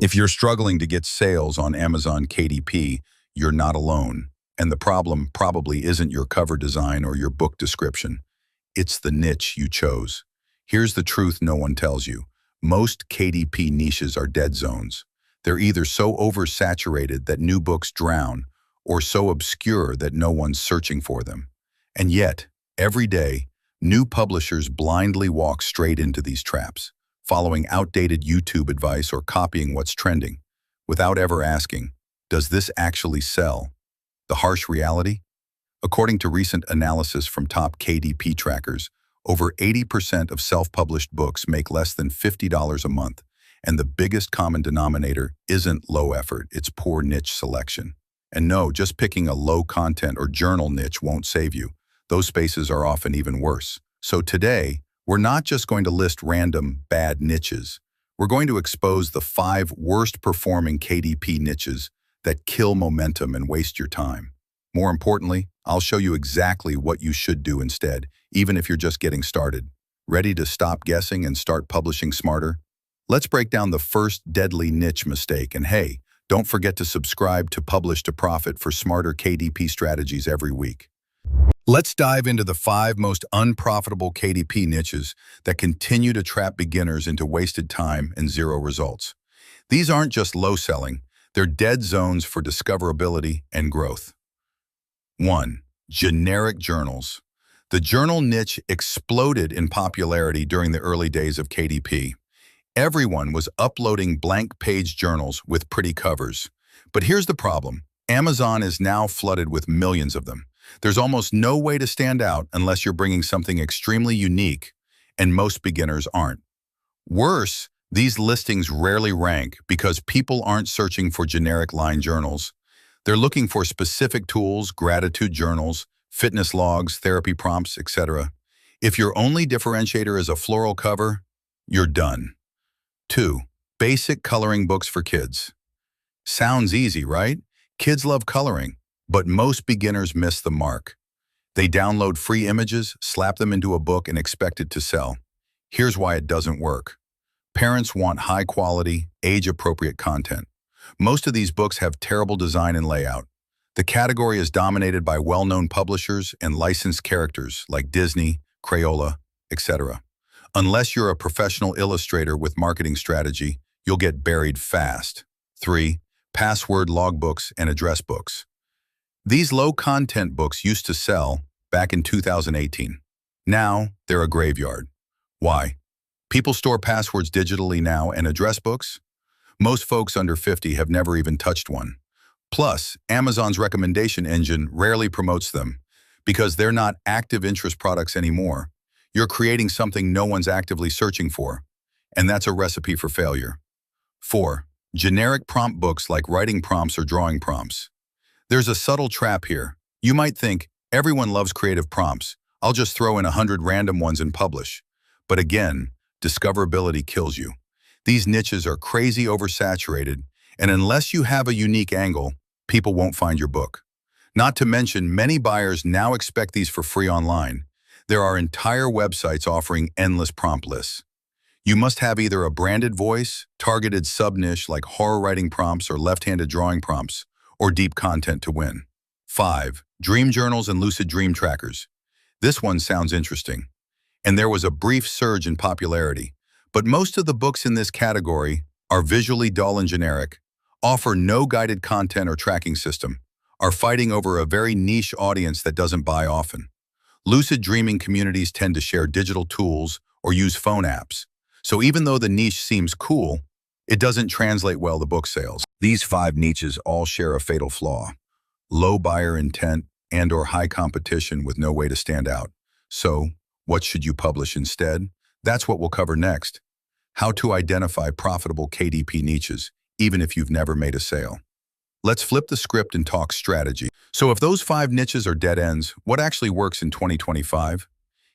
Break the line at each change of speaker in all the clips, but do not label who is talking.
If you're struggling to get sales on Amazon KDP, you're not alone. And the problem probably isn't your cover design or your book description. It's the niche you chose. Here's the truth no one tells you. Most KDP niches are dead zones. They're either so oversaturated that new books drown, or so obscure that no one's searching for them. And yet, every day, new publishers blindly walk straight into these traps, following outdated YouTube advice or copying what's trending, without ever asking, does this actually sell? The harsh reality? According to recent analysis from top KDP trackers, over 80% of self-published books make less than $50 a month, and the biggest common denominator isn't low effort, it's poor niche selection. And no, just picking a low content or journal niche won't save you. Those spaces are often even worse. So today, we're not just going to list random bad niches. We're going to expose the 5 worst performing KDP niches that kill momentum and waste your time. More importantly, I'll show you exactly what you should do instead, even if you're just getting started. Ready to stop guessing and start publishing smarter? Let's break down the first deadly niche mistake. And hey, don't forget to subscribe to Publish to Profit for smarter KDP strategies every week. Let's dive into the 5 most unprofitable KDP niches that continue to trap beginners into wasted time and zero results. These aren't just low selling, they're dead zones for discoverability and growth. 1. Generic journals. The journal niche exploded in popularity during the early days of KDP. Everyone was uploading blank page journals with pretty covers. But here's the problem. Amazon is now flooded with millions of them. There's almost no way to stand out unless you're bringing something extremely unique, and most beginners aren't. Worse, these listings rarely rank because people aren't searching for generic line journals. They're looking for specific tools, gratitude journals, fitness logs, therapy prompts, etc. If your only differentiator is a floral cover, you're done. 2. Basic coloring books for kids. Sounds easy, right? Kids love coloring. But most beginners miss the mark. They download free images, slap them into a book, and expect it to sell. Here's why it doesn't work. Parents want high-quality, age-appropriate content. Most of these books have terrible design and layout. The category is dominated by well-known publishers and licensed characters like Disney, Crayola, etc. Unless you're a professional illustrator with marketing strategy, you'll get buried fast. 3. Password logbooks and address books. These low-content books used to sell back in 2018. Now, they're a graveyard. Why? People store passwords digitally now and address books? Most folks under 50 have never even touched one. Plus, Amazon's recommendation engine rarely promotes them because they're not active interest products anymore. You're creating something no one's actively searching for, and that's a recipe for failure. 4. Generic prompt books like writing prompts or drawing prompts. There's a subtle trap here. You might think, everyone loves creative prompts. I'll just throw in 100 random ones and publish. But again, discoverability kills you. These niches are crazy oversaturated, and unless you have a unique angle, people won't find your book. Not to mention, many buyers now expect these for free online. There are entire websites offering endless prompt lists. You must have either a branded voice, targeted sub-niche like horror writing prompts or left-handed drawing prompts, or deep content to win. 5. Dream journals and lucid dream trackers. This one sounds interesting. And there was a brief surge in popularity. But most of the books in this category are visually dull and generic, offer no guided content or tracking system, are fighting over a very niche audience that doesn't buy often. Lucid dreaming communities tend to share digital tools or use phone apps. So even though the niche seems cool, it doesn't translate well to book sales. These 5 niches all share a fatal flaw: low buyer intent and/or high competition with no way to stand out. So, what should you publish instead? That's what we'll cover next. How to identify profitable KDP niches, even if you've never made a sale. Let's flip the script and talk strategy. So if those 5 niches are dead ends, what actually works in 2025?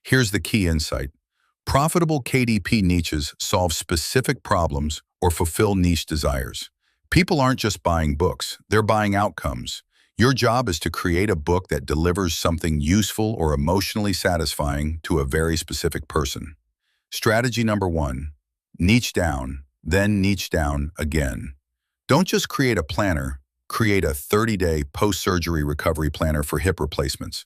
Here's the key insight. Profitable KDP niches solve specific problems or fulfill niche desires. People aren't just buying books, they're buying outcomes. Your job is to create a book that delivers something useful or emotionally satisfying to a very specific person. Strategy number 1, niche down, then niche down again. Don't just create a planner, create a 30-day post-surgery recovery planner for hip replacements.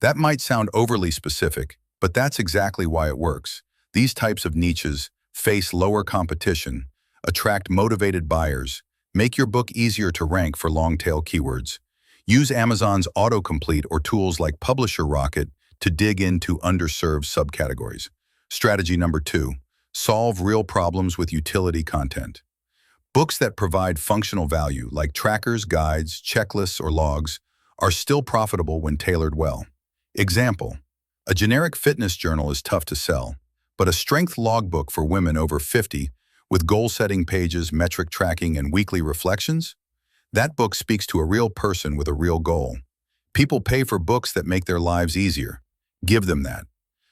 That might sound overly specific, but that's exactly why it works. These types of niches face lower competition, attract motivated buyers, make your book easier to rank for long-tail keywords. Use Amazon's autocomplete or tools like Publisher Rocket to dig into underserved subcategories. Strategy number 2, solve real problems with utility content. Books that provide functional value, like trackers, guides, checklists, or logs, are still profitable when tailored well. Example, a generic fitness journal is tough to sell, but a strength logbook for women over 50 with goal-setting pages, metric tracking, and weekly reflections? That book speaks to a real person with a real goal. People pay for books that make their lives easier. Give them that.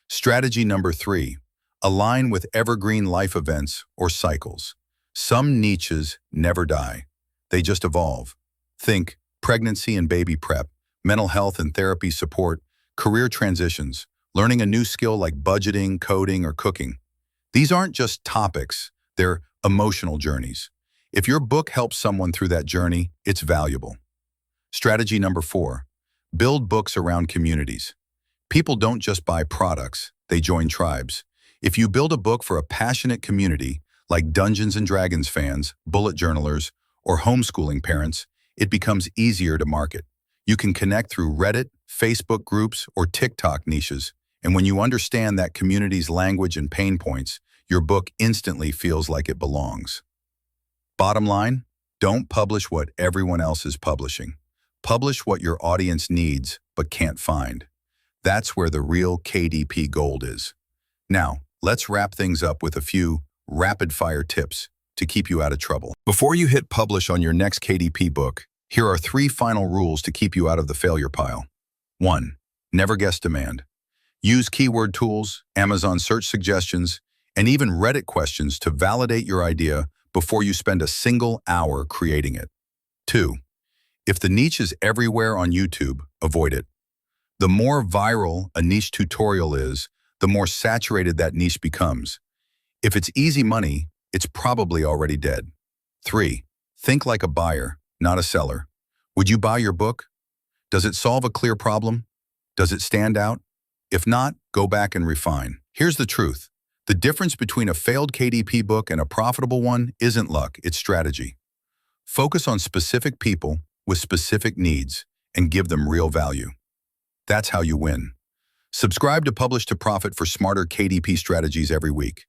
Strategy number 3, align with evergreen life events or cycles. Some niches never die. They just evolve. Think pregnancy and baby prep, mental health and therapy support, career transitions, learning a new skill like budgeting, coding, or cooking. These aren't just topics, they're emotional journeys. If your book helps someone through that journey, it's valuable. Strategy number 4, build books around communities. People don't just buy products, they join tribes. If you build a book for a passionate community, like Dungeons & Dragons fans, bullet journalers, or homeschooling parents, it becomes easier to market. You can connect through Reddit, Facebook groups, or TikTok niches, and when you understand that community's language and pain points, your book instantly feels like it belongs. Bottom line, don't publish what everyone else is publishing. Publish what your audience needs but can't find. That's where the real KDP gold is. Now, let's wrap things up with a few rapid-fire tips to keep you out of trouble. Before you hit publish on your next KDP book, here are 3 final rules to keep you out of the failure pile. 1. Never guess demand. Use keyword tools, Amazon search suggestions, and even Reddit questions to validate your idea before you spend a single hour creating it. 2. If the niche is everywhere on YouTube, avoid it. The more viral a niche tutorial is, the more saturated that niche becomes. If it's easy money, it's probably already dead. 3. Think like a buyer, not a seller. Would you buy your book? Does it solve a clear problem? Does it stand out? If not, go back and refine. Here's the truth. The difference between a failed KDP book and a profitable one isn't luck, it's strategy. Focus on specific people with specific needs and give them real value. That's how you win. Subscribe to Publish to Profit for smarter KDP strategies every week.